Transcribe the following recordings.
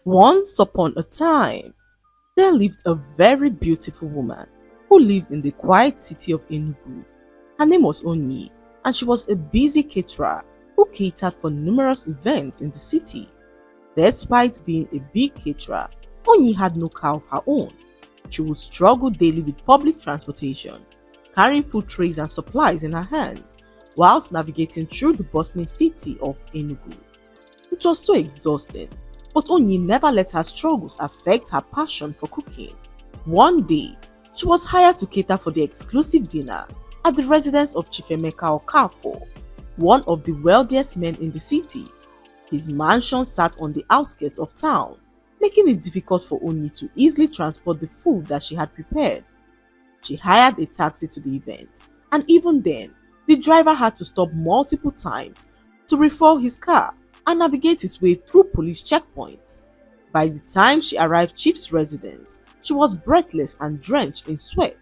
Once upon a time, there lived a very beautiful woman who lived in the quiet city of Enugu. Her name was Onyi, and she was a busy caterer who catered for numerous events in the city. Despite being a big caterer, Onyi had no car of her own. She would struggle daily with public transportation, carrying food trays and supplies in her hands, whilst navigating through the bustling city of Enugu. It was so exhausting, but Onyi never let her struggles affect her passion for cooking. One day, she was hired to cater for the exclusive dinner at the residence of Chief Emeka Okafor, one of the wealthiest men in the city. His mansion sat on the outskirts of town, making it difficult for Onyi to easily transport the food that she had prepared. She hired a taxi to the event, and even then, the driver had to stop multiple times to refuel his car and navigate his way through police checkpoints. By the time she arrived Chief's residence, she was breathless and drenched in sweat.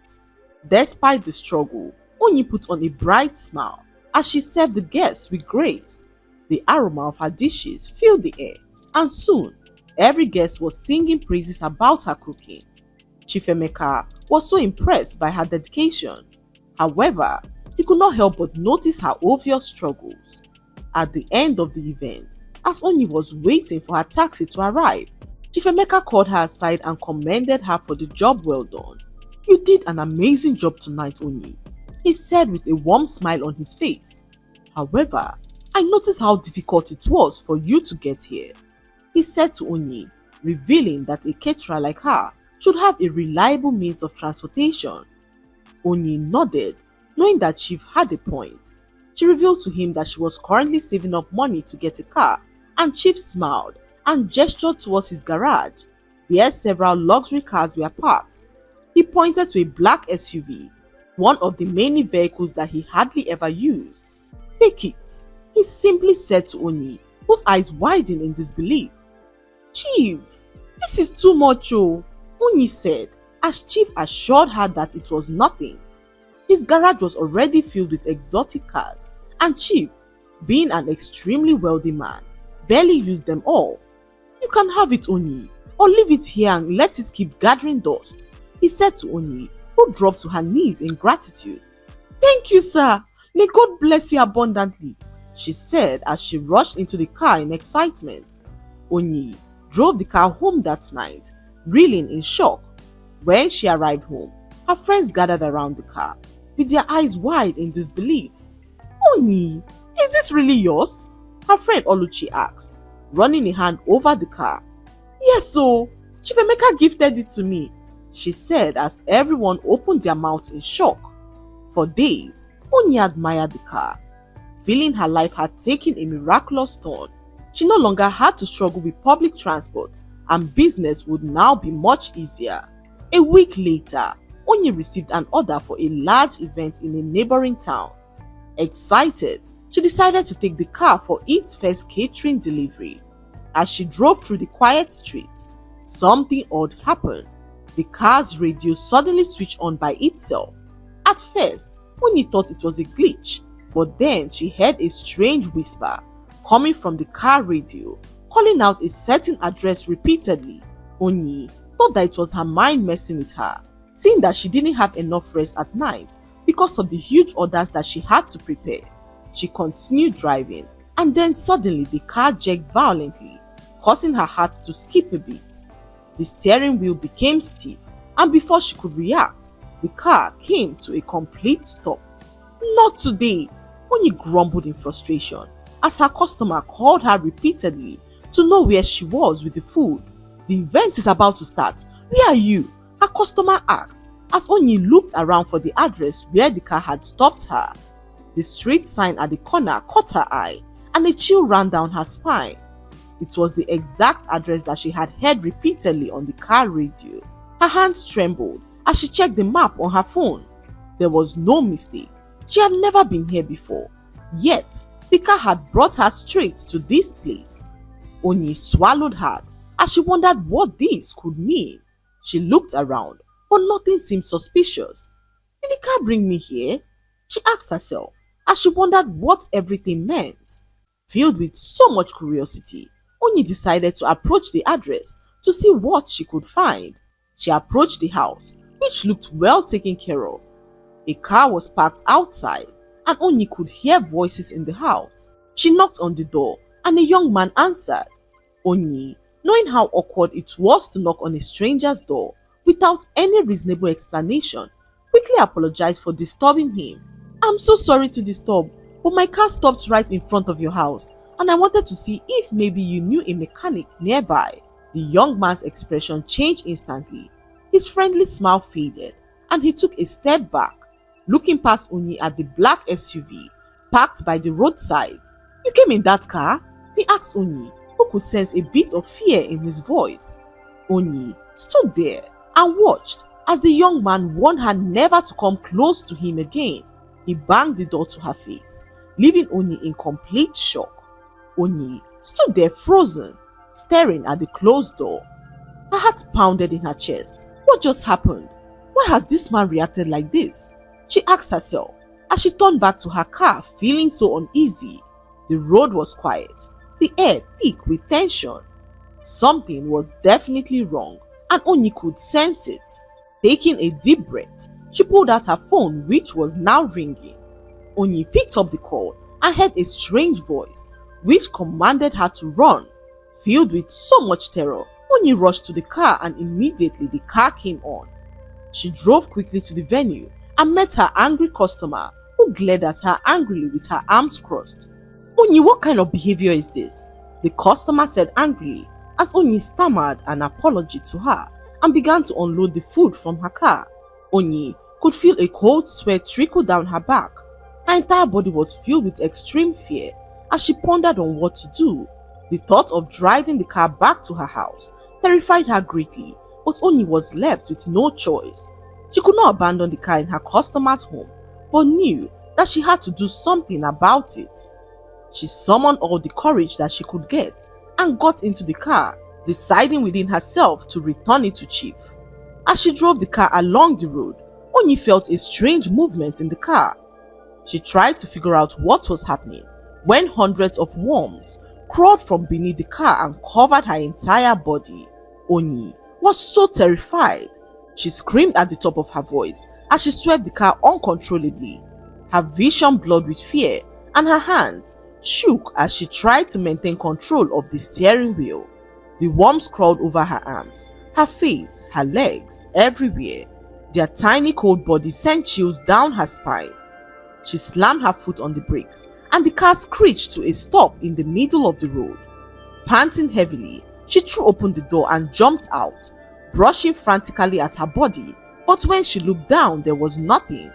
Despite the struggle, Onyi put on a bright smile as she served the guests with grace. The aroma of her dishes filled the air, and soon every guest was singing praises about her cooking. Chief Emeka was so impressed by her dedication. However, he could not help but notice her obvious struggles. At the end of the event, as Onyi was waiting for her taxi to arrive, Chief Emeka called her aside and commended her for the job well done. "You did an amazing job tonight, Onyi," he said with a warm smile on his face. "However, I noticed how difficult it was for you to get here," he said to Onyi, revealing that a caterer like her should have a reliable means of transportation. Onyi nodded, knowing that Chief had a point. She revealed to him that she was currently saving up money to get a car, and Chief smiled and gestured towards his garage, where several luxury cars were parked. He pointed to a black SUV, one of the many vehicles that he hardly ever used. "Take it," he simply said to Onyi, whose eyes widened in disbelief. "Chief, this is too much, oh," Onyi said, as Chief assured her that it was nothing. His garage was already filled with exotic cars, and Chief, being an extremely wealthy man, barely used them all. "You can have it, Onyi, or leave it here and let it keep gathering dust," he said to Onyi, who dropped to her knees in gratitude. "Thank you, sir. May God bless you abundantly," she said as she rushed into the car in excitement. Onyi drove the car home that night, reeling in shock. When she arrived home, her friends gathered around the car, with their eyes wide in disbelief. "Onyi, is this really yours?" her friend Oluchi asked, running a hand over the car. "Yes, so Chief Emeka gifted it to me," she said as everyone opened their mouths in shock. For days, Onyi admired the car. Feeling her life had taken a miraculous turn, she no longer had to struggle with public transport, and business would now be much easier. A week later, Onyi received an order for a large event in a neighboring town. Excited, she decided to take the car for its first catering delivery. As she drove through the quiet streets, something odd happened. The car's radio suddenly switched on by itself. At first, Onyi thought it was a glitch, but then she heard a strange whisper coming from the car radio, calling out a certain address repeatedly. Onyi thought that it was her mind messing with her, seeing that she didn't have enough rest at night because of the huge orders that she had to prepare. She continued driving, and then suddenly the car jerked violently, causing her heart to skip a beat. The steering wheel became stiff, and before she could react, the car came to a complete stop. "Not today," Onyi grumbled in frustration as her customer called her repeatedly to know where she was with the food. "The event is about to start. Where are you?" her customer asked as Onyi looked around for the address where the car had stopped her. The street sign at the corner caught her eye, and a chill ran down her spine. It was the exact address that she had heard repeatedly on the car radio. Her hands trembled as she checked the map on her phone. There was no mistake. She had never been here before. Yet, the car had brought her straight to this place. Onyi swallowed hard as she wondered what this could mean. She looked around, but nothing seemed suspicious. "Did the car bring me here?" she asked herself as she wondered what everything meant. Filled with so much curiosity, Onyi decided to approach the address to see what she could find. She approached the house, which looked well taken care of. A car was parked outside, and Onyi could hear voices in the house. She knocked on the door, and a young man answered. Onyi, knowing how awkward it was to knock on a stranger's door without any reasonable explanation, quickly apologized for disturbing him. "I'm so sorry to disturb, but my car stopped right in front of your house, and I wanted to see if maybe you knew a mechanic nearby." The young man's expression changed instantly. His friendly smile faded, and he took a step back, looking past Onyi at the black SUV parked by the roadside. "You came in that car?" he asked Onyi, who could sense a bit of fear in his voice. Onyi stood there and watched as the young man warned her never to come close to him again. He banged the door to her face, leaving Onyi in complete shock. Onyi stood there frozen, staring at the closed door. Her heart pounded in her chest. What just happened? Why has this man reacted like this? She asked herself as she turned back to her car, feeling so uneasy. The road was quiet, the air thick with tension. Something was definitely wrong, and Onyi could sense it. Taking a deep breath, she pulled out her phone, which was now ringing. Onyi picked up the call and heard a strange voice, which commanded her to run. Filled with so much terror, Onyi rushed to the car, and immediately the car came on. She drove quickly to the venue and met her angry customer, who glared at her angrily with her arms crossed. "Onyi, what kind of behavior is this?" the customer said angrily as Onyi stammered an apology to her and began to unload the food from her car. Onyi could feel a cold sweat trickle down her back. Her entire body was filled with extreme fear as she pondered on what to do. The thought of driving the car back to her house terrified her greatly, but Onyi was left with no choice. She could not abandon the car in her customer's home, but knew that she had to do something about it. She summoned all the courage that she could get and got into the car, deciding within herself to return it to Chief. As she drove the car along the road, Onyi felt a strange movement in the car. She tried to figure out what was happening when hundreds of worms crawled from beneath the car and covered her entire body. Onyi was so terrified. She screamed at the top of her voice as she swept the car uncontrollably. Her vision blurred with fear, and her hands shook as she tried to maintain control of the steering wheel. The worms crawled over her arms, her face, her legs, everywhere. Their tiny cold bodies sent chills down her spine. She slammed her foot on the brakes, and the car screeched to a stop in the middle of the road. Panting heavily, she threw open the door and jumped out, brushing frantically at her body, but when she looked down, there was nothing.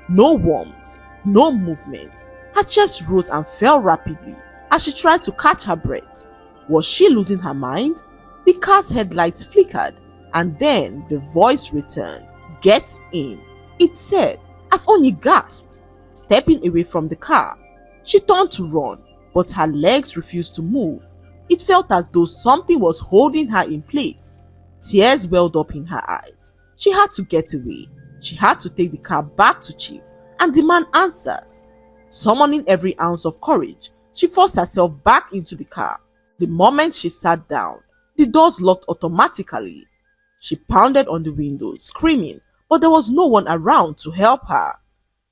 No worms, no movement. Her chest rose and fell rapidly as she tried to catch her breath. Was she losing her mind? The car's headlights flickered, and then the voice returned. "Get in," it said, as Onyi gasped, stepping away from the car. She turned to run, but her legs refused to move. It felt as though something was holding her in place. Tears welled up in her eyes. She had to get away. She had to take the car back to Chief and demand answers. Summoning every ounce of courage, she forced herself back into the car. The moment she sat down, the doors locked automatically. She pounded on the window, screaming, but there was no one around to help her.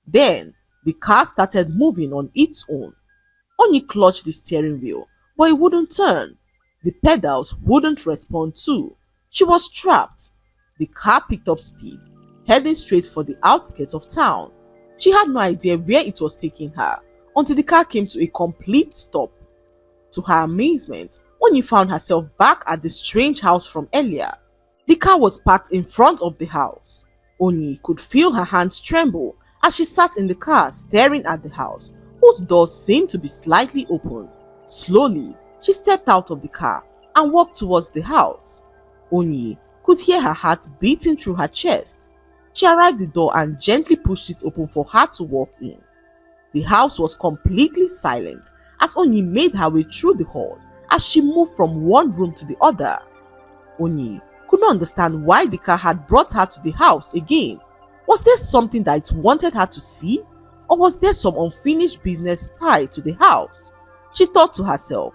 Then, the car started moving on its own. Onyi clutched the steering wheel, but it wouldn't turn. The pedals wouldn't respond too. She was trapped. The car picked up speed, heading straight for the outskirts of town. She had no idea where it was taking her until the car came to a complete stop. To her amazement, Onyi found herself back at the strange house from earlier. The car was parked in front of the house. Onyi could feel her hands tremble as she sat in the car staring at the house, whose doors seemed to be slightly open. Slowly, she stepped out of the car and walked towards the house. Onyi could hear her heart beating through her chest. She arrived at the door and gently pushed it open for her to walk in. The house was completely silent as Onyi made her way through the hall as she moved from one room to the other. Onyi could not understand why the car had brought her to the house again. Was there something that it wanted her to see? Or was there some unfinished business tied to the house? She thought to herself.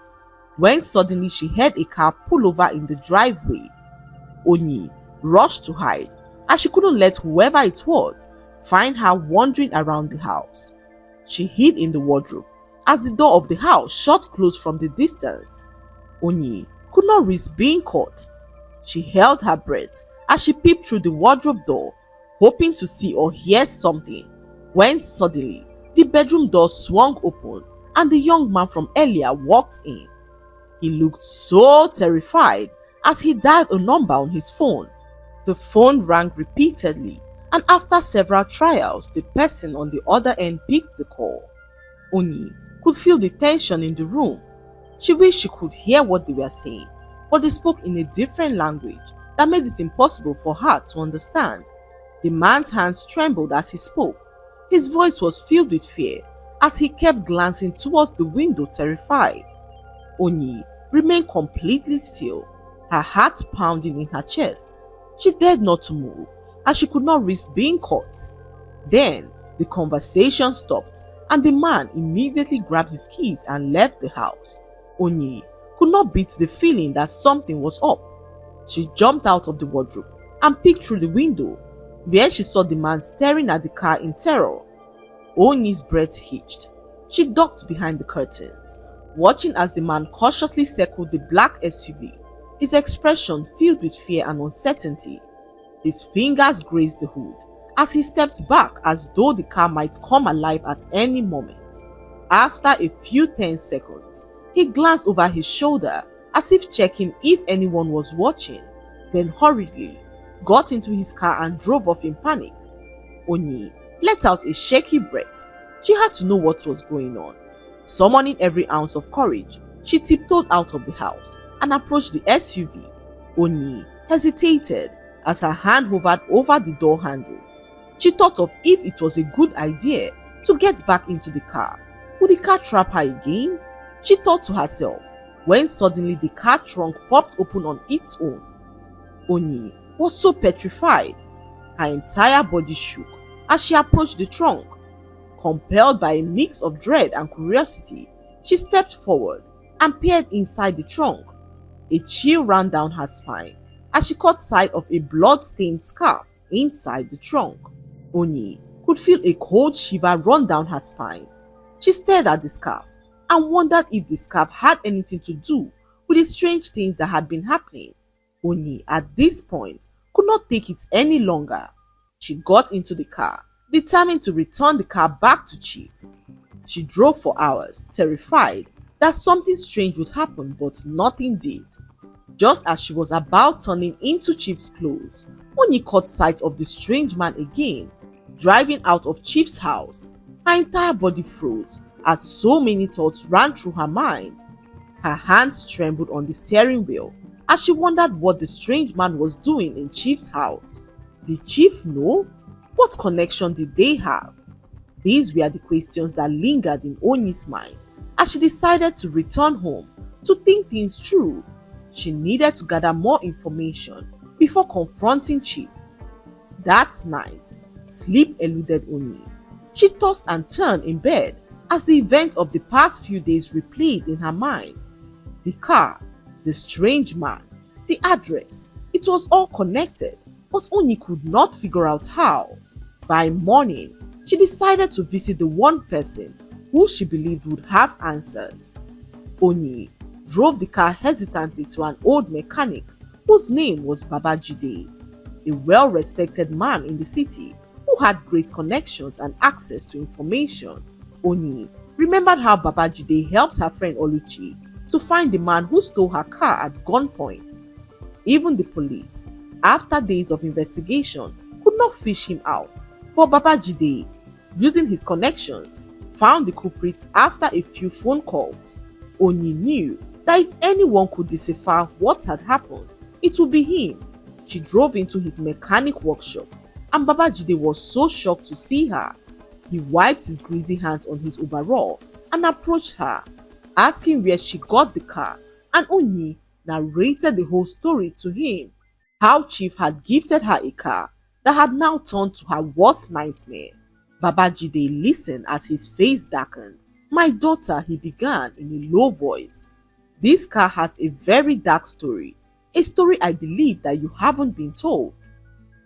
when suddenly she heard a car pull over in the driveway. Onyi rushed to hide, as she couldn't let whoever it was find her wandering around the house. She hid in the wardrobe as the door of the house shut close from the distance. Onyi could not risk being caught. She held her breath as she peeped through the wardrobe door, hoping to see or hear something, when suddenly the bedroom door swung open and the young man from earlier walked in. He looked so terrified as he dialed a number on his phone. The phone rang repeatedly, and after several trials, the person on the other end picked the call. Onyi could feel the tension in the room. She wished she could hear what they were saying, but they spoke in a different language that made it impossible for her to understand. The man's hands trembled as he spoke. His voice was filled with fear as he kept glancing towards the window, terrified. Onyi remained completely still, her heart pounding in her chest. She dared not to move, as she could not risk being caught. Then the conversation stopped, and the man immediately grabbed his keys and left the house. Onyi could not beat the feeling that something was up. She jumped out of the wardrobe and peeked through the window, where she saw the man staring at the car in terror. Onyi's breath hitched. She ducked behind the curtains, watching as the man cautiously circled the black SUV, his expression filled with fear and uncertainty. His fingers grazed the hood as he stepped back as though the car might come alive at any moment. After a few tense seconds, he glanced over his shoulder as if checking if anyone was watching, then hurriedly got into his car and drove off in panic. Onyi let out a shaky breath. She had to know what was going on. Summoning every ounce of courage, she tiptoed out of the house and approached the SUV. Onyi hesitated as her hand hovered over the door handle. She thought of if it was a good idea to get back into the car. Would the car trap her again? She thought to herself, when suddenly the car trunk popped open on its own. Onyi was so petrified. Her entire body shook as she approached the trunk. Compelled by a mix of dread and curiosity, she stepped forward and peered inside the trunk. A chill ran down her spine as she caught sight of a blood-stained scarf inside the trunk. Onyi could feel a cold shiver run down her spine. She stared at the scarf and wondered if the scarf had anything to do with the strange things that had been happening. Onyi, at this point, could not take it any longer. She got into the car, determined to return the car back to Chief. She drove for hours, terrified that something strange would happen, but nothing did. Just as she was about turning into Chief's close, Onyi caught sight of the strange man again, driving out of Chief's house. Her entire body froze as so many thoughts ran through her mind. Her hands trembled on the steering wheel as she wondered what the strange man was doing in Chief's house. Did Chief know? What connection did they have? These were the questions that lingered in Onyi's mind as she decided to return home to think things through. She needed to gather more information before confronting Chief. That night, sleep eluded Onyi. She tossed and turned in bed as the events of the past few days replayed in her mind. The car, the strange man, the address, it was all connected, but Onyi could not figure out how. By morning, she decided to visit the one person who she believed would have answers. Onyi drove the car hesitantly to an old mechanic whose name was Babajide, a well-respected man in the city who had great connections and access to information. Onyi remembered how Babajide helped her friend Oluchi to find the man who stole her car at gunpoint. Even the police, after days of investigation, could not fish him out, but Babajide, using his connections, found the culprit after a few phone calls. Onyi knew that if anyone could decipher what had happened, it would be him. She drove into his mechanic workshop, and Babajide was so shocked to see her. He wiped his greasy hands on his overall and approached her, asking where she got the car, and Onyi narrated the whole story to him. How Chief had gifted her a car that had now turned to her worst nightmare. Babajide listened as his face darkened. "My daughter," he began in a low voice. This car has a very dark story, a story I believe that you haven't been told.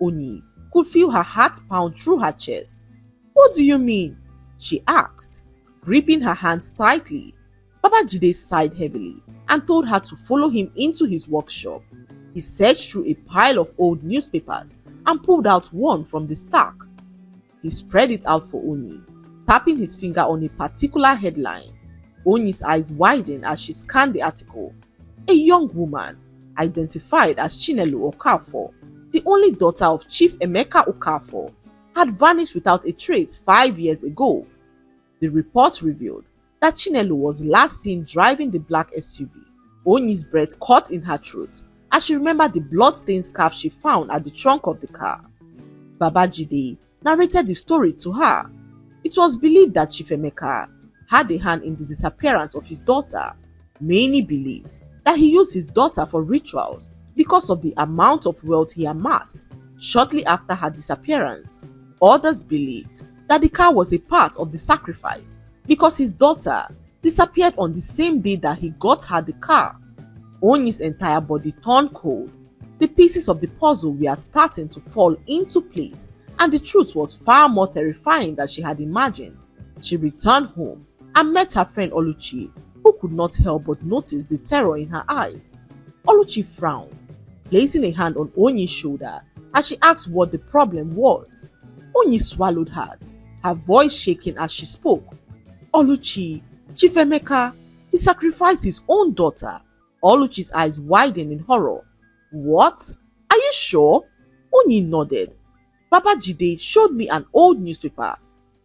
Oni could feel her heart pound through her chest. What do you mean? She asked, gripping her hands tightly. Babajide sighed heavily and told her to follow him into his workshop. He searched through a pile of old newspapers and pulled out one from the stack. He spread it out for Oni, tapping his finger on a particular headline. Oni's eyes widened as she scanned the article. A young woman, identified as Chinelo Okafor, the only daughter of Chief Emeka Okafor, had vanished without a trace 5 years ago. The report revealed that Chinelo was last seen driving the black SUV. Oni's breath caught in her throat as she remembered the blood-stained scarf she found at the trunk of the car. Babajide narrated the story to her. It was believed that Chief Emeka had a hand in the disappearance of his daughter. Many believed that he used his daughter for rituals because of the amount of wealth he amassed shortly after her disappearance. Others believed that the car was a part of the sacrifice because his daughter disappeared on the same day that he got her the car. Oni's entire body turned cold. The pieces of the puzzle were starting to fall into place, and the truth was far more terrifying than she had imagined. She returned home and met her friend Oluchi, who could not help but notice the terror in her eyes. Oluchi frowned, placing a hand on Oni's shoulder as she asked what the problem was. Oni swallowed hard, her voice shaking as she spoke. Oluchi, Chief Emeka, he sacrificed his own daughter. Oluchi's eyes widened in horror. What? Are you sure? Oni nodded. Babajide showed me an old newspaper.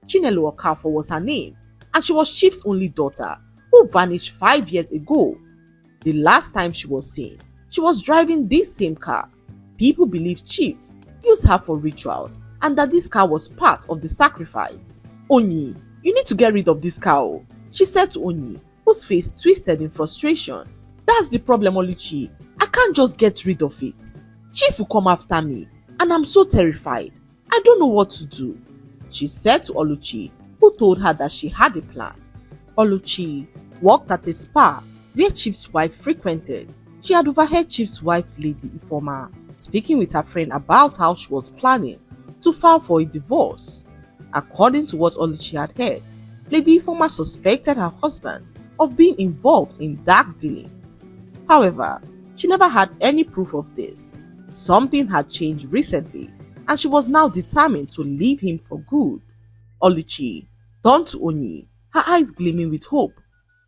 Chinelo Okafor was her name, and she was Chief's only daughter, who vanished 5 years ago. The last time she was seen, she was driving this same car. People believe Chief used her for rituals and that this car was part of the sacrifice. Oni, you need to get rid of this car, she said to Oni, whose face twisted in frustration. That's the problem, Oluchi. I can't just get rid of it. Chief will come after me, and I'm so terrified. I don't know what to do, she said to Oluchi, who told her that she had a plan. Oluchi worked at a spa where Chief's wife frequented. She had overheard Chief's wife, Lady Ifoma, speaking with her friend about how she was planning to file for a divorce. According to what Oluchi had heard, Lady Ifoma suspected her husband of being involved in dark dealings. However, she never had any proof of this. Something had changed recently, and she was now determined to leave him for good. Oluchi turned to Oni, her eyes gleaming with hope.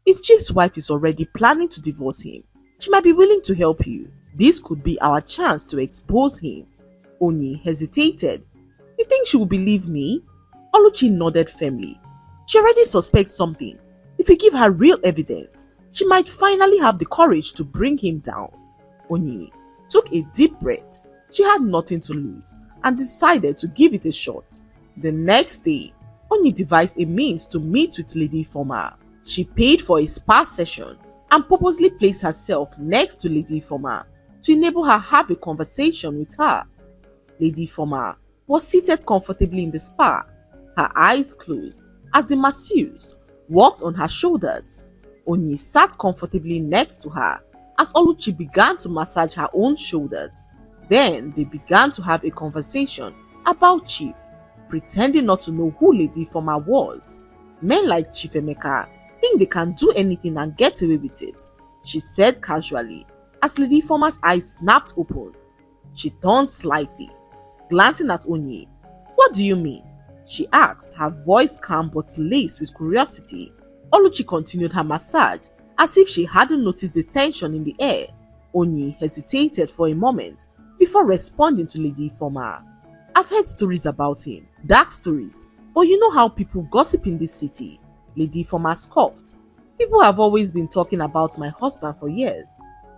If Chief's wife is already planning to divorce him, she might be willing to help you. This could be our chance to expose him. Oni hesitated. You think she will believe me? Oluchi nodded firmly. She already suspects something. If we give her real evidence, she might finally have the courage to bring him down. Oni took a deep breath. She had nothing to lose and decided to give it a shot. The next day, Oni devised a means to meet with Lady Ifoma. She paid for a spa session and purposely placed herself next to Lady Ifoma to enable her have a conversation with her. Lady Ifoma was seated comfortably in the spa, her eyes closed as the masseuse walked on her shoulders. Oni sat comfortably next to her as Oluchi began to massage her own shoulders. Then they began to have a conversation about Chief, pretending not to know who Lady Ifoma was. Men like Chief Emeka think they can do anything and get away with it, she said casually as Lady Ifoma's eyes snapped open. She turned slightly, glancing at Oni. What do you mean? She asked, her voice calm but laced with curiosity. Oluchi continued her massage as if she hadn't noticed the tension in the air. Oni hesitated for a moment before responding to Lady Ifoma. I've heard stories about him, dark stories, but you know how people gossip in this city. Lady Ifoma scoffed. People have always been talking about my husband for years.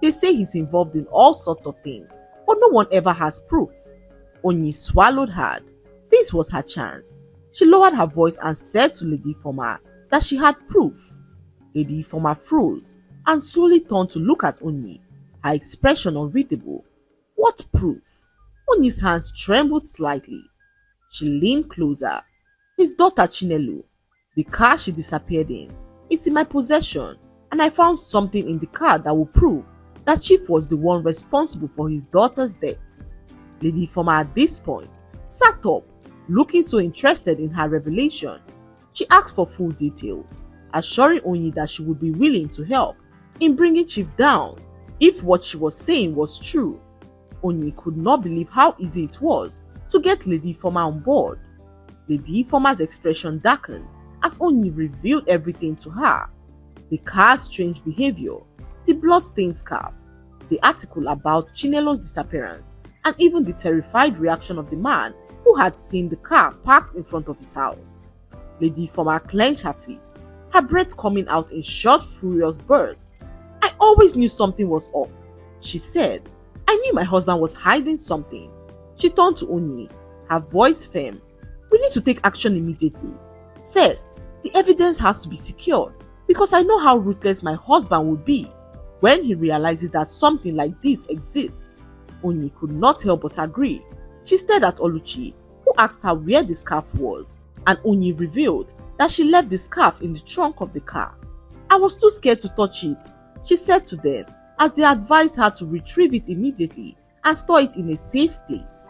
They say he's involved in all sorts of things, but no one ever has proof. Oni swallowed hard. This was her chance. She lowered her voice and said to Lady Ifoma that she had proof. Lady Ifoma froze and slowly turned to look at Oni, her expression unreadable. What proof? Oni's hands trembled slightly. She leaned closer. His daughter Chinelo, the car she disappeared in, is in my possession. and I found something in the car that will prove that Chief was the one responsible for his daughter's death. Lady Ifeoma at this point sat up, looking so interested in her revelation. She asked for full details, assuring Onyi that she would be willing to help in bringing Chief down if what she was saying was true. Onyi could not believe how easy it was to get Lady Ifeoma on board. Lady Ifeoma's expression darkened as Onyi revealed everything to her. The car's strange behavior, the blood-stained scarf, the article about Chinelo's disappearance, and even the terrified reaction of the man who had seen the car parked in front of his house. Lady Ifeoma clenched her fist, her breath coming out in short, furious bursts. "I always knew something was off," she said. "I knew my husband was hiding something." She turned to Onyi, her voice firm. "We need to take action immediately. First, the evidence has to be secured because I know how ruthless my husband would be when he realizes that something like this exists." Onyi could not help but agree. She stared at Oluchi, who asked her where the scarf was, and Onyi revealed that she left the scarf in the trunk of the car. "I was too scared to touch it," she said to them, as they advised her to retrieve it immediately and store it in a safe place.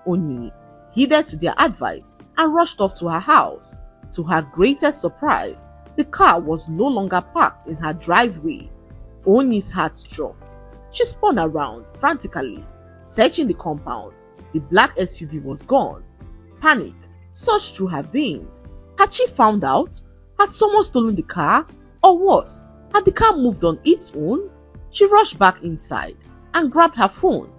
Onyi heeded to their advice and rushed off to her house. To her greatest surprise, the car was no longer parked in her driveway. Onyi's heart dropped. She spun around frantically, searching the compound. The black SUV was gone. Panic surged through her veins. Had she found out? Had someone stolen the car? Or worse, had the car moved on its own? She rushed back inside and grabbed her phone,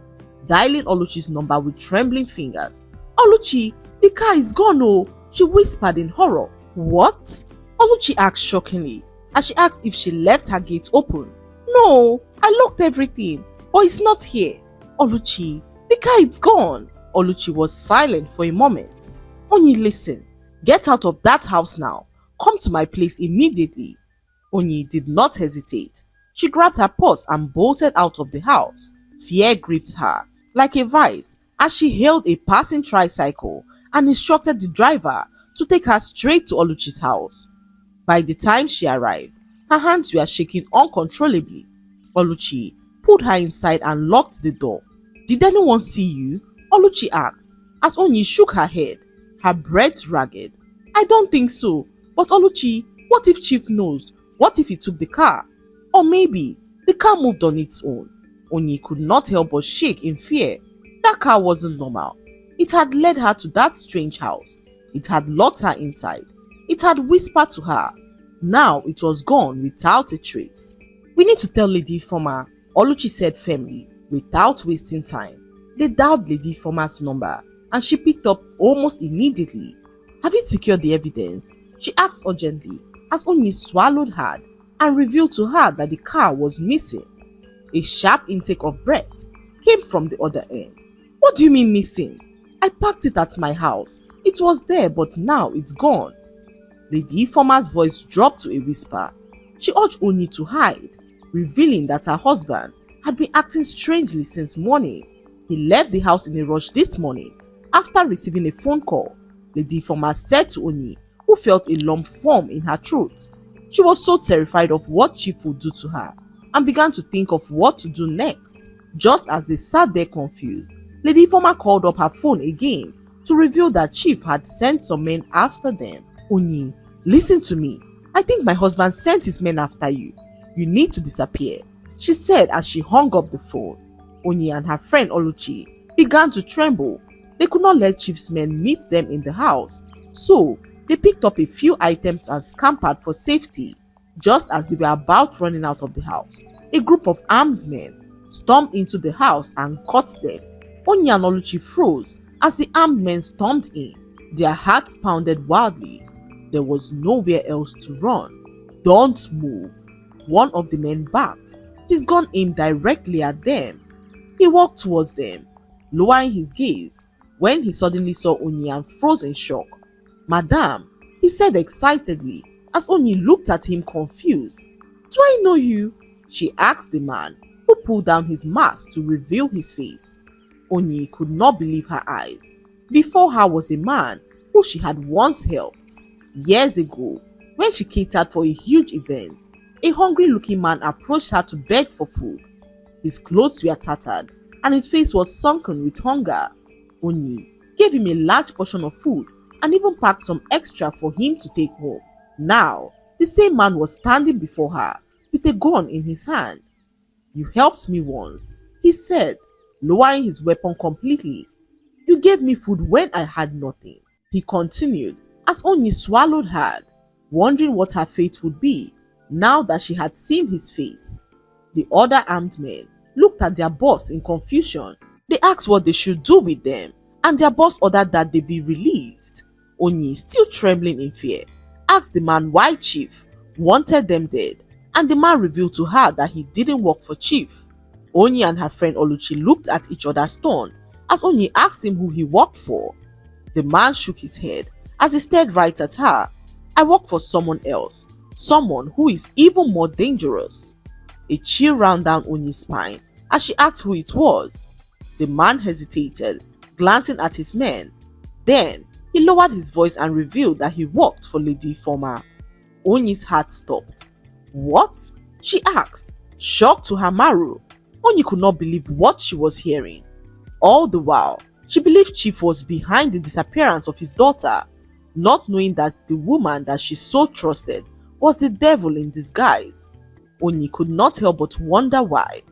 dialing Oluchi's number with trembling fingers. "Oluchi, the car is gone, oh," she whispered in horror. "What?" Oluchi asked shockingly, as she asked if she left her gate open. "No, I locked everything, but it's not here." "Oluchi, the car is gone." Oluchi was silent for a moment. "Onyi, listen. Get out of that house now. Come to my place immediately." Onyi did not hesitate. She grabbed her purse and bolted out of the house. Fear gripped her like a vice as she hailed a passing tricycle and instructed the driver to take her straight to Oluchi's house. By the time she arrived, her hands were shaking uncontrollably. Oluchi pulled her inside and locked the door. "Did anyone see you?" Oluchi asked, as Onyi shook her head, her breath ragged. "I don't think so. But Oluchi, what if Chief knows? What if he took the car? Or maybe the car moved on its own?" Onyi could not help but shake in fear. That car wasn't normal. It had led her to that strange house. It had locked her inside. It had whispered to her. Now it was gone without a trace. "We need to tell Lady Ifeoma," Oluchi said firmly, without wasting time. They dialed Lady Ifeoma's number and she picked up almost immediately. "Have you secured the evidence?" she asked urgently, as Onyi swallowed hard and revealed to her that the car was missing. A sharp intake of breath came from the other end. "What do you mean missing?" "I parked it at my house. It was there, but now it's gone." Lady Ifeoma's voice dropped to a whisper. She urged Onyi to hide, revealing that her husband had been acting strangely since morning. He left the house in a rush this morning after receiving a phone call. Lady Ifeoma said to Onyi, who felt a lump form in her throat. She was so terrified of what Chief would do to her and began to think of what to do next. Just as they sat there confused, Lady Ifeoma called up her phone again to reveal that Chief had sent some men after them. "Onyi, listen to me. I think my husband sent his men after you. You need to disappear," she said as she hung up the phone. Onyi and her friend Oluchi began to tremble. They could not let Chief's men meet them in the house, so they picked up a few items and scampered for safety. Just as they were about running out of the house, a group of armed men stormed into the house and caught them. Onyi and Oluchi froze as the armed men stormed in. Their hearts pounded wildly. There was nowhere else to run. "Don't move," one of the men barked, his gun aimed directly at them. He walked towards them, lowering his gaze, when he suddenly saw Onyi and froze in shock. "Madam," he said excitedly, as Onyi looked at him confused. "Do I know you?" she asked the man, who pulled down his mask to reveal his face. Onyi could not believe her eyes. Before her was a man who she had once helped years ago when she catered for a huge event. A hungry-looking man approached her to beg for food. His clothes were tattered, and his face was sunken with hunger. Onyi gave him a large portion of food and even packed some extra for him to take home. Now, the same man was standing before her with a gun in his hand. "You helped me once," he said, lowering his weapon completely. "You gave me food when I had nothing." He continued as Onyi swallowed hard, wondering what her fate would be now that she had seen his face. The other armed men looked at their boss in confusion. They asked what they should do with them, and their boss ordered that they be released. Onyi, still trembling in fear, asked the man why Chief wanted them dead, and the man revealed to her that he didn't work for Chief. Onyi and her friend Oluchi looked at each other stunned as Onyi asked him who he worked for. The man shook his head as he stared right at her. "I work for someone else, someone who is even more dangerous." A chill ran down Onyi's spine as she asked who it was. The man hesitated, glancing at his men. Then, he lowered his voice and revealed that he worked for Lady Ifeoma. Onyi's heart stopped. "What?" she asked, shocked to her marrow. Onyi could not believe what she was hearing. All the while, she believed Chief was behind the disappearance of his daughter, not knowing that the woman that she so trusted was the devil in disguise. Onyi could not help but wonder why.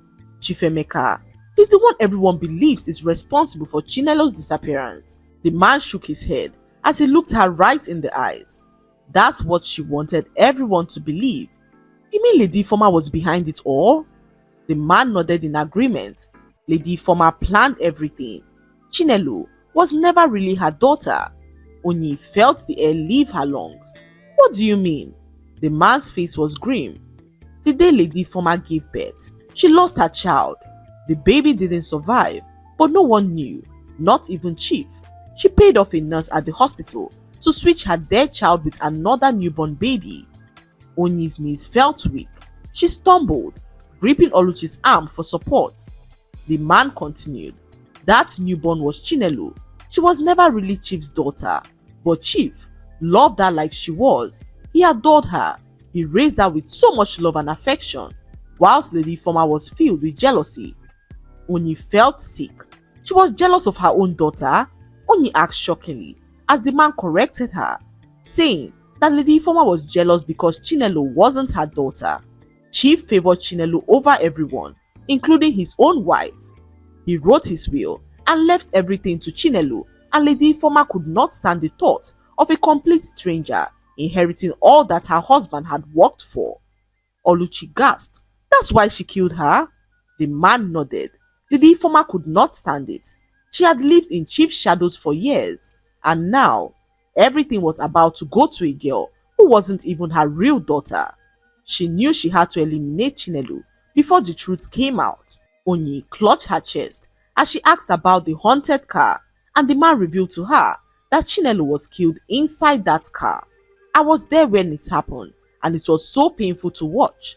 Chief Emeka is the one everyone believes is responsible for Chinelo's disappearance. The man shook his head as he looked her right in the eyes. That's what she wanted everyone to believe. "You mean Lady Ifeoma was behind it all?" The man nodded in agreement. Lady Ifeoma planned everything. Chinelo was never really her daughter. Onyi felt the air leave her lungs. "What do you mean?" The man's face was grim. "The day Lady Ifeoma gave birth, she lost her child. The baby didn't survive, but no one knew, not even Chief. She paid off a nurse at the hospital to switch her dead child with another newborn baby." Onyi's knees felt weak. She stumbled, gripping Oluchi's arm for support. The man continued. "That newborn was Chinelo. She was never really Chief's daughter, but Chief loved her like she was. He adored her. He raised her with so much love and affection, whilst Lady Ifeoma was filled with jealousy." Onyi felt sick. She was jealous of her own daughter? Onyi asked shockingly, as the man corrected her, saying that Lady Ifeoma was jealous because Chinelo wasn't her daughter. Chief favored Chinelo over everyone, including his own wife. He wrote his will and left everything to Chinelo, and Lady Ifeoma could not stand the thought of a complete stranger inheriting all that her husband had worked for. Oluchi gasped. "That's why she killed her?" The man nodded. Lady Ifeoma could not stand it. She had lived in Chief's shadows for years, and now everything was about to go to a girl who wasn't even her real daughter. She knew she had to eliminate Chinelo before the truth came out. Onyi clutched her chest as she asked about the haunted car, and the man revealed to her that Chinelo was killed inside that car. "I was there when it happened, and it was so painful to watch."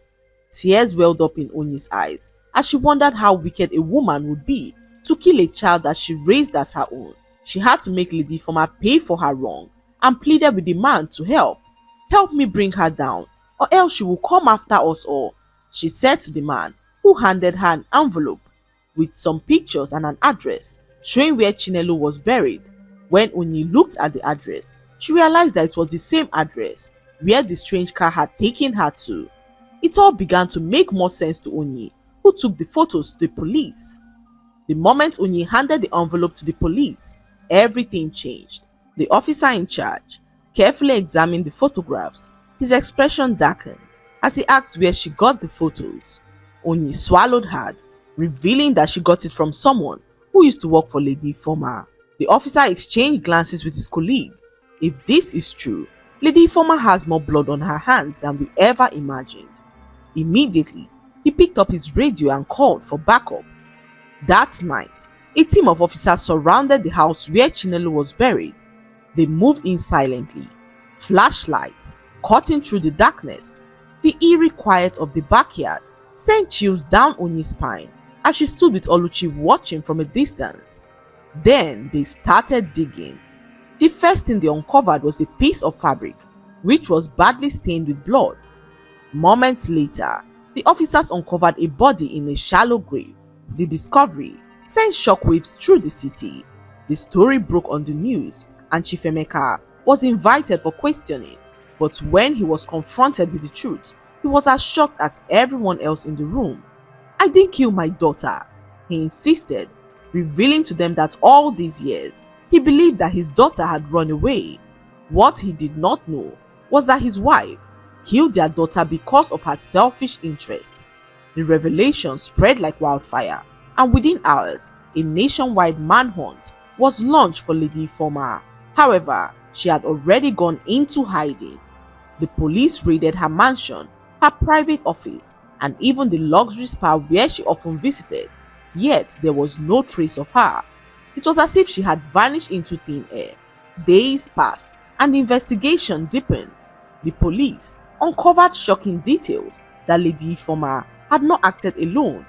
Tears welled up in Onyi's eyes as she wondered how wicked a woman would be to kill a child that she raised as her own. She had to make Lady Ifeoma pay for her wrong and pleaded with the man to help. "Help me bring her down, or else she will come after us all," she said to the man, who handed her an envelope with some pictures and an address showing where Chinelo was buried. When Onyi looked at the address, she realized that it was the same address where the strange car had taken her to. It all began to make more sense to Onyi, who took the photos to the police. The moment Onyi handed the envelope to the police, everything changed. The officer in charge carefully examined the photographs. His expression darkened as he asked where she got the photos. Onyi swallowed hard, revealing that she got it from someone who used to work for Lady Ifeoma. The officer exchanged glances with his colleague. If this is true, Lady Ifeoma has more blood on her hands than we ever imagined. Immediately, he picked up his radio and called for backup. That night, a team of officers surrounded the house where Chinelo was buried. They moved in silently, flashlights cutting through the darkness. The eerie quiet of the backyard sent chills down Onyi's spine as she stood with Oluchi watching from a distance. Then they started digging. The first thing they uncovered was a piece of fabric, which was badly stained with blood. Moments later, the officers uncovered a body in a shallow grave. The discovery sent shockwaves through the city. The story broke on the news, and Chief Emeka was invited for questioning. But when he was confronted with the truth, he was as shocked as everyone else in the room. "I didn't kill my daughter," he insisted, revealing to them that all these years he believed that his daughter had run away. What he did not know was that his wife killed their daughter because of her selfish interest. The revelation spread like wildfire, and within hours, a nationwide manhunt was launched for Lady Ifeoma. However, she had already gone into hiding. The police raided her mansion, her private office, and even the luxury spa where she often visited, yet there was no trace of her. It was as if she had vanished into thin air. Days passed, and the investigation deepened. The police uncovered shocking details that Lady Ifeoma had not acted alone.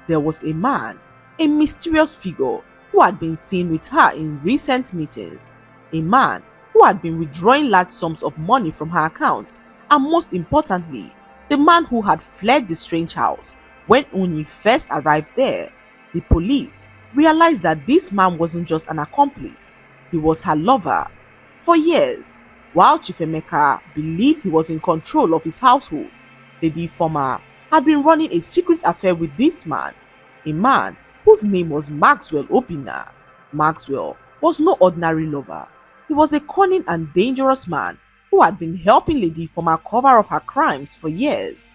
There was a man, a mysterious figure, who had been seen with her in recent meetings. A man who had been withdrawing large sums of money from her account, and most importantly, the man who had fled the strange house when Oni first arrived there. The police realized that this man wasn't just an accomplice, he was her lover. For years, while Chief Emeka believed he was in control of his household, Lady Ifeoma had been running a secret affair with this man, a man whose name was Maxwell Obinna. Maxwell was no ordinary lover. He was a cunning and dangerous man who had been helping Lady Ifeoma cover up her crimes for years.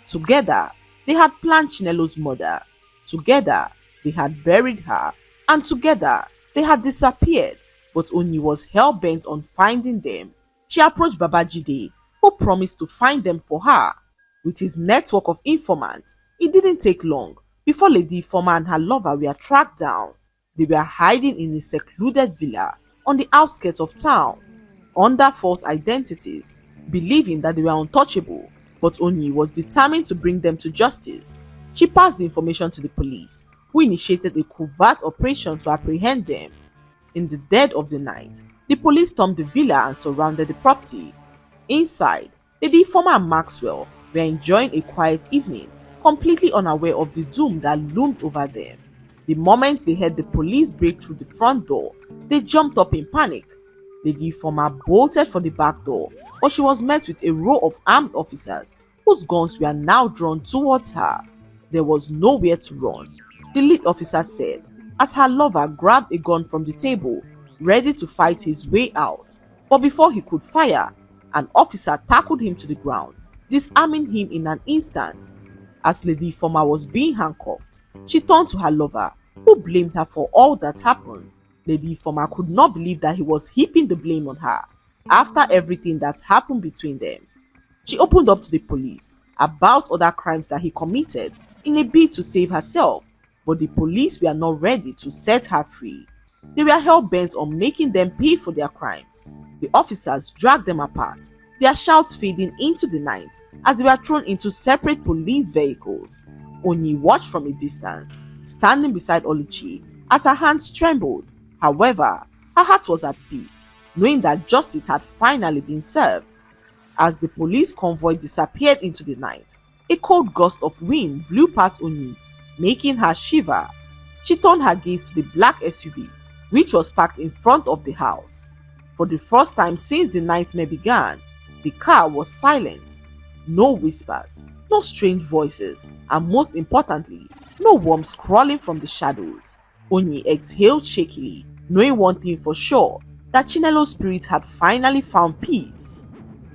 Together, they had planned Chinelo's murder. Together, they had buried her. And together, they had disappeared. But Oni was hell-bent on finding them. She approached Babajide, who promised to find them for her. With his network of informants, it didn't take long before Lady Ifeoma and her lover were tracked down. They were hiding in a secluded villa on the outskirts of town, under false identities, believing that they were untouchable, but Oni was determined to bring them to justice. She passed the information to the police, who initiated a covert operation to apprehend them. In the dead of the night, the police stormed the villa and surrounded the property. Inside, Lady Ifeoma and Maxwell were enjoying a quiet evening, completely unaware of the doom that loomed over them. The moment they heard the police break through the front door, they jumped up in panic. Lady Ifeoma bolted for the back door, but she was met with a row of armed officers whose guns were now drawn towards her. There was nowhere to run, the lead officer said, as her lover grabbed a gun from the table, ready to fight his way out. But before he could fire, an officer tackled him to the ground, disarming him in an instant. As Lady Ifeoma was being handcuffed, she turned to her lover, who blamed her for all that happened. Lady Ifeoma could not believe that he was heaping the blame on her after everything that happened between them. She opened up to the police about other crimes that he committed in a bid to save herself, but the police were not ready to set her free. They were hell-bent on making them pay for their crimes. The officers dragged them apart, their shouts fading into the night as they were thrown into separate police vehicles. Oni watched from a distance, standing beside Oluchi, as her hands trembled. However, her heart was at peace, knowing that justice had finally been served. As the police convoy disappeared into the night, a cold gust of wind blew past Oni, making her shiver. She turned her gaze to the black SUV, which was parked in front of the house. For the first time since the nightmare began, the car was silent. No whispers, no strange voices, and most importantly, no worms crawling from the shadows. Oni exhaled shakily, knowing one thing for sure, that Chinelo's spirit had finally found peace.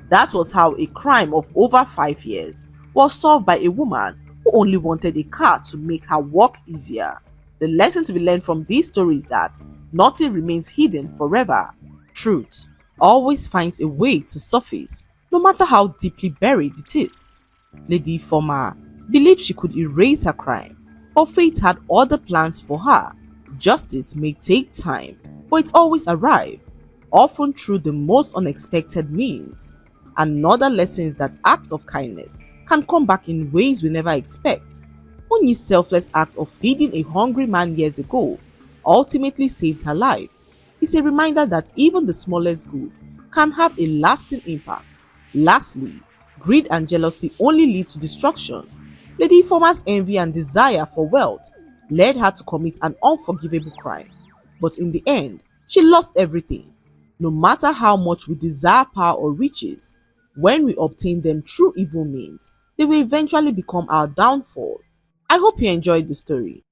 That was how a crime of over 5 years was solved by a woman who only wanted a car to make her work easier. The lesson to be learned from this story is that nothing remains hidden forever. Truth always finds a way to surface, no matter how deeply buried it is. Lady Ifeoma believed she could erase her crime, but fate had other plans for her. Justice may take time, but it always arrives, often through the most unexpected means. Another lesson is that acts of kindness can come back in ways we never expect. Oni's selfless act of feeding a hungry man years ago ultimately saved her life. It's a reminder that even the smallest good can have a lasting impact. Lastly, Greed and jealousy only lead to destruction. Lady Informer's envy and desire for wealth led her to commit an unforgivable crime. But in the end, she lost everything. No matter how much we desire power or riches, when we obtain them through evil means, they will eventually become our downfall. I hope you enjoyed the story.